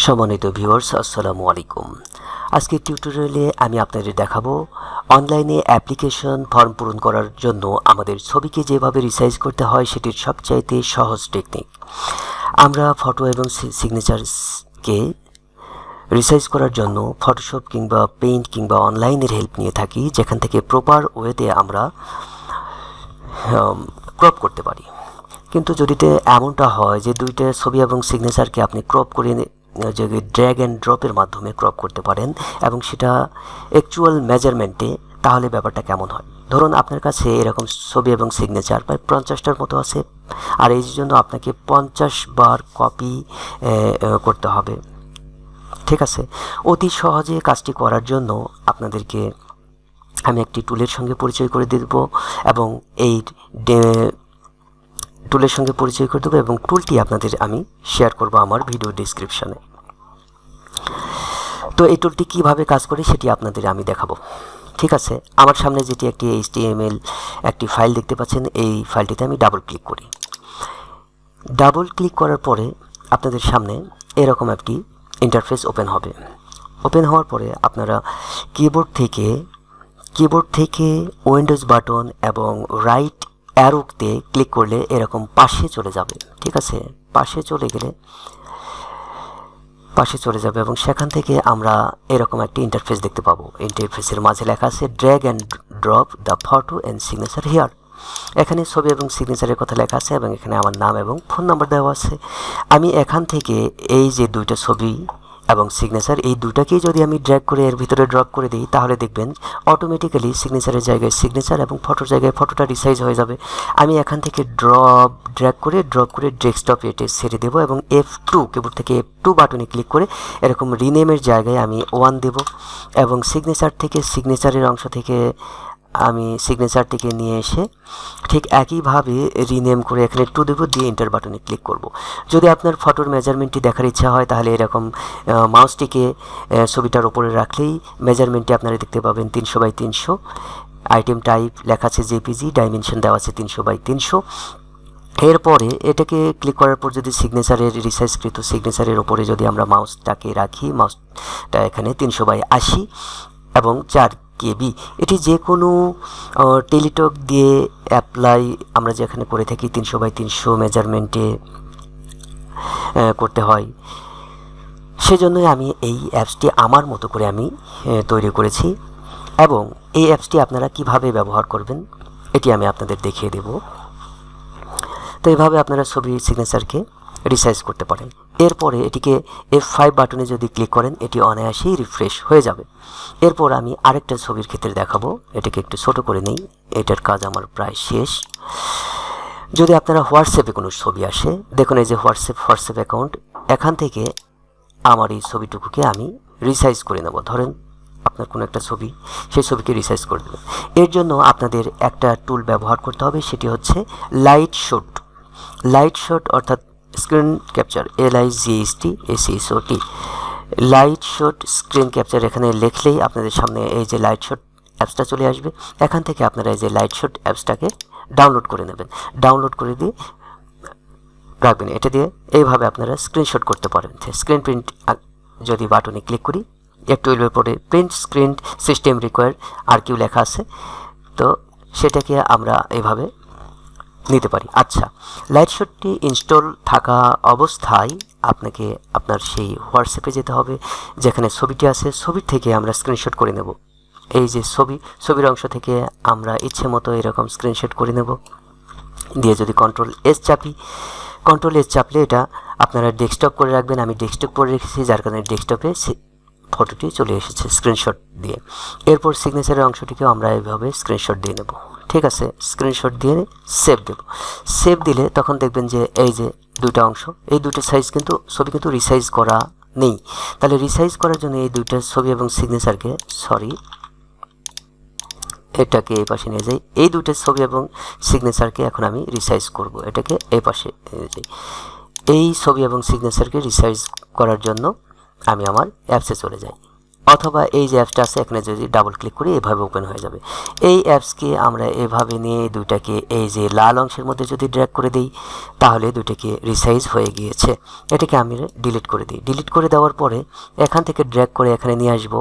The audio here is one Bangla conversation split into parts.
সম্মানিত ভিউয়ার্স, আসসালামু আলাইকুম। আজকের টিউটোরিয়ালে আমি আপনাদের দেখাবো অনলাইনে অ্যাপ্লিকেশন ফর্ম পূরণ করার জন্য আমাদের ছবিকে যেভাবে রিসাইজ করতে হয় সেটির সবচাইতে সহজ টেকনিক। আমরা ফটো এবং সিগনেচারকে রিসাইজ করার জন্য ফটোশপ কিংবা পেইন্ট কিংবা অনলাইনের হেল্প নিয়ে থাকি, যেখান থেকে প্রপার ওয়েতে আমরা ক্রপ করতে পারি। কিন্তু যদি এমনটা হয় যে দুইটা ছবি এবং সিগনেচারকে আপনি ক্রপ করে যে ড্র্যাগ অ্যান্ড ড্রপের মাধ্যমে ক্রপ করতে পারেন এবং সেটা অ্যাকচুয়াল মেজারমেন্টে, তাহলে ব্যাপারটা কেমন হয়? ধরুন আপনার কাছে এরকম ছবি এবং সিগনেচার প্রায় 50টার মতো আছে, আর এই জন্য আপনাকে 50 বার কপি করতে হবে। ঠিক আছে, অতি সহজে কাজটি করার জন্য আপনাদেরকে আমি একটি টুলের সঙ্গে পরিচয় করে দেব এবং এই টুলের সঙ্গে পরিচয় করে দেবো এবং টুলটি আপনাদের আমি শেয়ার করব আমার ভিডিও ডেসক্রিপশনে। তো এই টুলটি কিভাবে কাজ করে সেটি আপনাদের আমি দেখাবো। ঠিক আছে, আমার সামনে যেটি একটি HTML একটি ফাইল দেখতে পাচ্ছেন, এই ফাইলটিতে আমি ডাবল ক্লিক করি। ডাবল ক্লিক করার পরে আপনাদের সামনে এরকম একটি ইন্টারফেস ওপেন হবে। ওপেন হওয়ার পরে আপনারা কিবোর্ড থেকে উইন্ডোজ বাটন এবং রাইট অ্যারোতে ক্লিক করলে এরকম পাশে চলে যাবে। ঠিক আছে, পাশে চলে যাবে এবং সেখান থেকে আমরা এরকম একটি ইন্টারফেস দেখতে পাবো। ইন্টারফেসের মাঝে লেখা আছে drag and drop the photo and signature here. এখানে ছবি এবং সিগনেচারের কথা লেখা আছে এবং এখানে আমার নাম এবং ফোন নাম্বার দেওয়া আছে। আমি এখান থেকে এই যে দুইটা ছবি এবং সিগনেচার, এই দুটাকেই যদি আমি ড্র্যাগ করে এর ভিতরে ড্রপ করে দিই, তাহলে দেখবেন অটোমেটিক্যালি সিগনেচারের জায়গায় সিগনেচার এবং ফটোর জায়গায় ফটোটা রিসাইজ হয়ে যাবে। আমি এখান থেকে ড্র্যাগ করে ডেস্কটপে এটে ছেড়ে দেবো এবং F2 কিবোর্ড থেকে F2 বাটনে ক্লিক করে এরকম রিনেমের জায়গায় আমি 1 দেব এবং সিগনেচার থেকে সিগনেচারের অংশ থেকে আমি সিগনেচারটিকে নিয়ে এসে ঠিক একইভাবে রিনেম করে এখানে 2 দেব, দিয়ে এন্টার বাটনে ক্লিক করব। যদি আপনার ফটোর মেজারমেন্টটি দেখার ইচ্ছা হয়, তাহলে এরকম মাউসটিকে ছবিটার উপরে রাখলেই মেজারমেন্টটি আপনারা দেখতে পাবেন 300x300। আইটেম টাইপ লেখা আছে JPG, ডাইমেনশন দেওয়া আছে 300x300। এরপরে এটাকে ক্লিক করার পর যদি সিগনেচারের রিসাইজকৃত সিগনেচারের ওপরে যদি আমরা মাউসটাকে রাখি, মাউসটা এখানে 300x80 এবং 4 KB, এটি যে কোনো টেলিটক দিয়ে অ্যাপ্লাই আমরা যেখানে করে থাকি 300x300 মেজারমেন্টে করতে হয়। সেজন্যই আমি এই অ্যাপসটি আমার মতো করে আমি তৈরি করেছি এবং এই অ্যাপসটি আপনারা কিভাবে ব্যবহার করবেন এটি আমি আপনাদের দেখিয়ে দেব। তো এইভাবে আপনারা ছবি সিগনেচারকে রিসাইজ করতে পারেন। এরপরে এটিকে F5 বাটনে যদি ক্লিক করেন, এটি অনায়াসেই রিফ্রেশ হয়ে যাবে। এরপর আমি আরেকটা ছবির ক্ষেত্রে দেখাবো। এটাকে একটু ছোট করে নেই, এটার কাজ আমার প্রায় শেষ। যদি আপনারা হোয়াটসঅ্যাপে কোনো ছবি আসে, দেখুন এই যে হোয়াটসঅ্যাপ অ্যাকাউন্ট, এখান থেকে আমার এই ছবিটুকুকে আমি রিসাইজ করে নেব। ধরেন আপনার কোনো একটা ছবি, সেই ছবিকে রিসাইজ করে দেবেন। এর জন্য আপনাদের একটা টুল ব্যবহার করতে হবে, সেটি হচ্ছে লাইট শট অর্থাৎ screen capture, LIGHT light shot screen capture. এখানে লিখলেই আপনাদের সামনে এই যে লাইট শট অ্যাপসটা চলে আসবে। এখান থেকে আপনারা এই যে লাইট শট অ্যাপসটাকে ডাউনলোড করে নেবেন, ডাউনলোড করে দিয়ে রাখবেন। এটা দিয়ে এইভাবে আপনারা স্ক্রিনশট করতে পারেন। স্ক্রিন প্রিন্ট যদি বাটনে ক্লিক করি, F12 পরে প্রিন্ট স্ক্রিন সিস্টেম রিকোয়ার আর কিউ লেখা আছে, তো সেটাকে আমরা এইভাবে নিতে পারি। আচ্ছা, লাইট শটটি ইনস্টল থাকা অবস্থায় আপনাকে আপনার সেই হোয়াটসঅ্যাপে যেতে হবে, যেখানে ছবিটি আছে। ছবির থেকে আমরা স্ক্রিনশট করে নেব। এই যে ছবির অংশ থেকে আমরা ইচ্ছে মতো এরকম স্ক্রিনশট করে নেব। দিয়ে যদি Ctrl+S চাপলে এটা আপনারা ডেস্কটপ করে রাখবেন। আমি ডেস্কটপ করে রেখেছি, যার কারণে ডেস্কটপে ফটোটি চলে এসেছে স্ক্রিনশট দিয়ে। এরপর সিগনেচারের অংশটিকেও আমরা এইভাবে স্ক্রিনশট দিয়ে নেব। ঠিক আছে, স্ক্রিনশট দিয়ে সেভ দেব। সেভ দিলে তখন দেখবেন যে এই যে দুইটা অংশ, এই দুটো ছবি কিন্তু রিসাইজ করা নেই। তাহলে রিসাইজ করার জন্য এই দুইটা ছবি এবং সিগনেচারকে, এটাকে এই পাশে নিয়ে যাই। এই দুটো ছবি এবং সিগনেচারকে এখন আমি রিসাইজ করব। এটাকে এই পাশে নিয়ে যাই। এই ছবি এবং সিগনেচারকে রিসাইজ করার জন্য আমি আমার অ্যাপসে চলে যাই। অথবা এই যে অ্যাপসটা আছে এখানে যদি ডাবল ক্লিক করি এভাবে ওপেন হয়ে যাবে। এই অ্যাপসকে আমরা এভাবে নিয়ে দুইটাকে এই যে লাল অংশের মধ্যে যদি ড্র্যাগ করে দিই তাহলে দুইটাকে রিসাইজ হয়ে গিয়েছে। এটাকে আমি ডিলিট করে দিই। ডিলিট করে দেওয়ার পরে এখান থেকে ড্র্যাগ করে এখানে নিয়ে আসবো।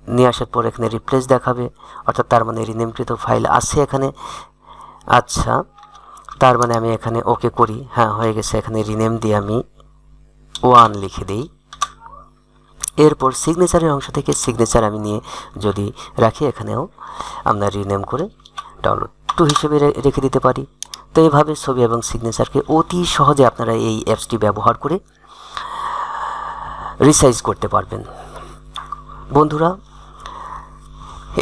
নিয়ে আসার পর এখানে রিপ্লেস দেখাবে, অর্থাৎ তার মানে রিনেমকৃত ফাইল আছে এখানে। আচ্ছা, তার মানে আমি এখানে ওকে করি। হ্যাঁ, হয়ে গেছে। এখানে রিনেম দিয়ে আমি 1 লিখে দিই। এরপর সিগনেচারের অংশ থেকে সিগনেচার আমি নিয়ে যদি রাখি এখানেও আমরা রিনেম করে ডাউনলোড 2 হিসেবে রেখে দিতে পারি। তো এইভাবে ছবি এবং সিগনেচারকে অতি সহজে আপনারা এই অ্যাপসটি ব্যবহার করে রিসাইজ করতে পারবেন। বন্ধুরা,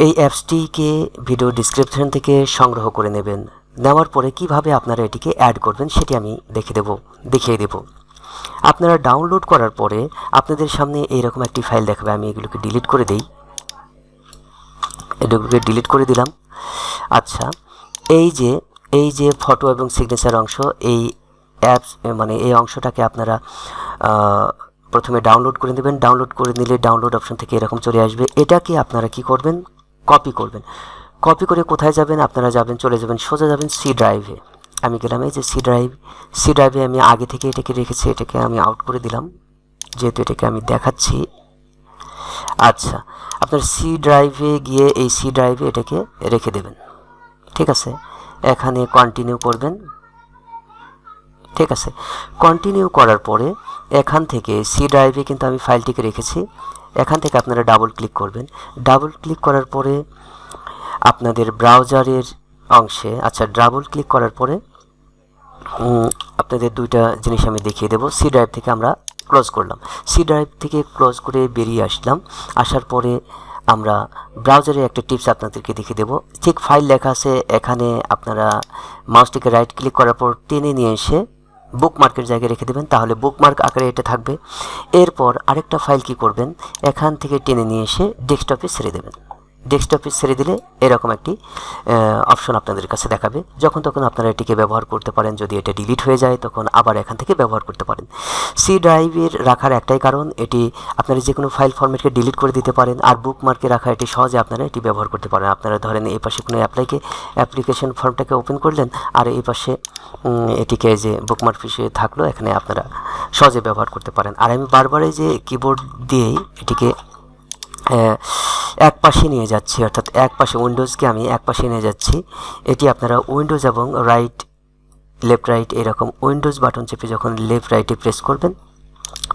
এই অ্যাপসটিকে ভিডিও ডিসক্রিপশন থেকে সংগ্রহ করে নেবেন। নেওয়ার পরে কিভাবে আপনারা এটিকে অ্যাড করবেন সেটি আমি দেখিয়ে দেব। আপনারা ডাউনলোড করার পরে আপনাদের সামনে এইরকম একটি ফাইল দেখাবে। আমি এগুলোকে ডিলিট করে দিই। এগুলোকে ডিলিট করে দিলাম। আচ্ছা, এই যে ফটো এবং সিগনেচার অংশ, এই অ্যাপস মানে এই অংশটাকে আপনারা প্রথমে ডাউনলোড করে নেবেন। ডাউনলোড করে নিলে ডাউনলোড অপশন থেকে এরকম চলে আসবে। এটাকে আপনারা কি করবেন, কপি করবেন। কপি করে কোথায় যাবেন, আপনারা চলে যাবেন সোজা যাবেন সি ড্রাইভে। আমি গেলাম এই যে সি ড্রাইভে আমি আগে থেকে এটাকে রেখেছি, এটাকে আমি আউট করে দিলাম যেহেতু এটাকে আমি দেখাচ্ছি। আচ্ছা, আপনার সি ড্রাইভে গিয়ে এই সি ড্রাইভে এটাকে রেখে দেবেন। ঠিক আছে, এখানে কন্টিনিউ করবেন। ঠিক আছে, কন্টিনিউ করার পরে এখান থেকে সি ড্রাইভে কিন্তু আমি ফাইলটিকে রেখেছি। এখান থেকে আপনারা ডাবল ক্লিক করবেন। ডাবল ক্লিক করার পরে আপনাদের ব্রাউজারের অংশে, আচ্ছা, ডাবল ক্লিক করার পরে আপনাদের দুইটা জিনিস আমি দেখিয়ে দেবো। সি ড্রাইভ থেকে আমরা ক্লোজ করলাম। সি ড্রাইভ থেকে ক্লোজ করে বেরিয়ে আসলাম। আসার পরে আমরা ব্রাউজারে একটা টিপস আপনাদেরকে দেখিয়ে দেবো। ঠিক ফাইল লেখা আছে, এখানে আপনারা মাউসটিকে রাইট ক্লিক করার পর টেনে নিয়ে এসে বুকমার্কের জায়গায় রেখে দেবেন, তাহলে বুকমার্ক আকারে এটা থাকবে। এরপর আরেকটা ফাইল কি করবেন, এখান থেকে টেনে নিয়ে এসে ডেস্কটপে ছেড়ে দেবেন। ডেস্কটপে ছেড়ে দিলে এরকম একটি অপশন আপনাদের কাছে দেখাবে। যখন তখন আপনারা এটিকে ব্যবহার করতে পারেন। যদি এটা ডিলিট হয়ে যায় তখন আবার এখান থেকে ব্যবহার করতে পারেন। সি ড্রাইভের রাখার একটাই কারণ, এটি আপনারা যে কোনো ফাইল ফরম্যাটকে ডিলিট করে দিতে পারেন। আর বুকমার্কে রাখা এটি সহজে আপনারা এটি ব্যবহার করতে পারেন। আপনারা ধরেন এই পাশে কোনো অ্যাপ্লিকেশন ফর্মটাকে ওপেন করলেন, আর এই পাশে এটিকে যে বুকমার্ক হিসেবে থাকলো, এখানে আপনারা সহজে ব্যবহার করতে পারেন। আর আমি বারবার এই যে কিবোর্ড দিয়েই এটিকে এক পাশে নিয়ে যাচ্ছি, অর্থাৎ এক পাশে উইন্ডোজকে আমি এক পাশে নিয়ে যাচ্ছি। এটি আপনারা উইন্ডোজ এবং লেফট রাইট এরকম উইন্ডোজ বাটন চেপে যখন লেফট রাইটে প্রেস করবেন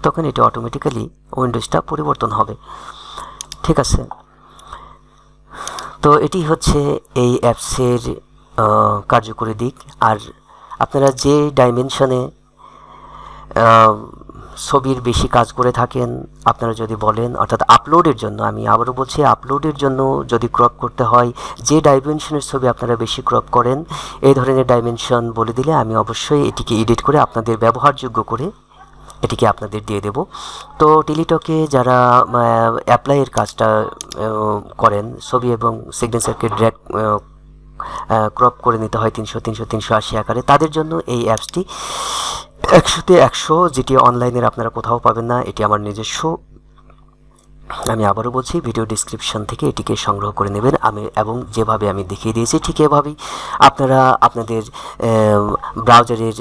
তখন এটি অটোমেটিক্যালি উইন্ডোজটা পরিবর্তন হবে। ঠিক আছে, তো এটি হচ্ছে এই অ্যাপসের কার্যকরী দিক। আর আপনারা যে ডাইমেনশনে ছবির বেশি কাজ করে থাকেন, আপনারা যদি বলেন, অর্থাৎ আপলোডের জন্য, আমি আবারও বলছি, আপলোডের জন্য যদি ক্রপ করতে হয়, যে ডাইমেনশনের ছবি আপনারা বেশি ক্রপ করেন এই ধরনের ডাইমেনশন বলে দিলে আমি অবশ্যই এটিকে এডিট করে আপনাদের ব্যবহারযোগ্য করে এটিকে আপনাদের দিয়ে দেব। তো টেলিটকে যারা অ্যাপ্লাইয়ের কাজটা করেন, ছবি এবং সিগনেচারকে ড্র্যাগ ক্রপ করে নিতে হয় 300-380 আকারে, তাদের জন্য এই অ্যাপসটি 100-তে 100, যেটি অনলাইনের আপনারা কোথাও পাবেন না। এটি আমার নিজস্ব। আমি আবারও বলছি, ভিডিও ডিসক্রিপশন থেকে এটিকে সংগ্রহ করে নেবেন। এবং যেভাবে আমি দেখিয়ে দিয়েছি ঠিক এভাবেই আপনারা আপনাদের ব্রাউজারের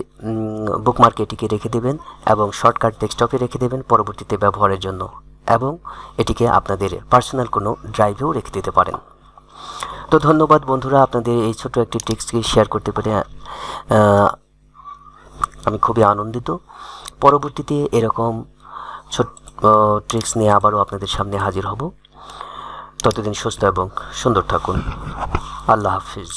বুকমার্কে এটিকে রেখে দেবেন এবং শর্টকাট ডেস্কটপে রেখে দেবেন পরবর্তীতে ব্যবহারের জন্য, এবং এটিকে আপনাদের পার্সোনাল কোনো ড্রাইভেও রেখে দিতে পারেন। তো ধন্যবাদ বন্ধুরা, আপনাদের এই ছোট একটি টিপসকে শেয়ার করতে পেরে আমি খুবই আনন্দিত। পরবর্তীতে এরকম ছোট ট্রিক্স নিয়ে আবারও আপনাদের সামনে হাজির হব। ততদিন সুস্থ এবং সুন্দর থাকুন। আল্লাহ হাফিজ।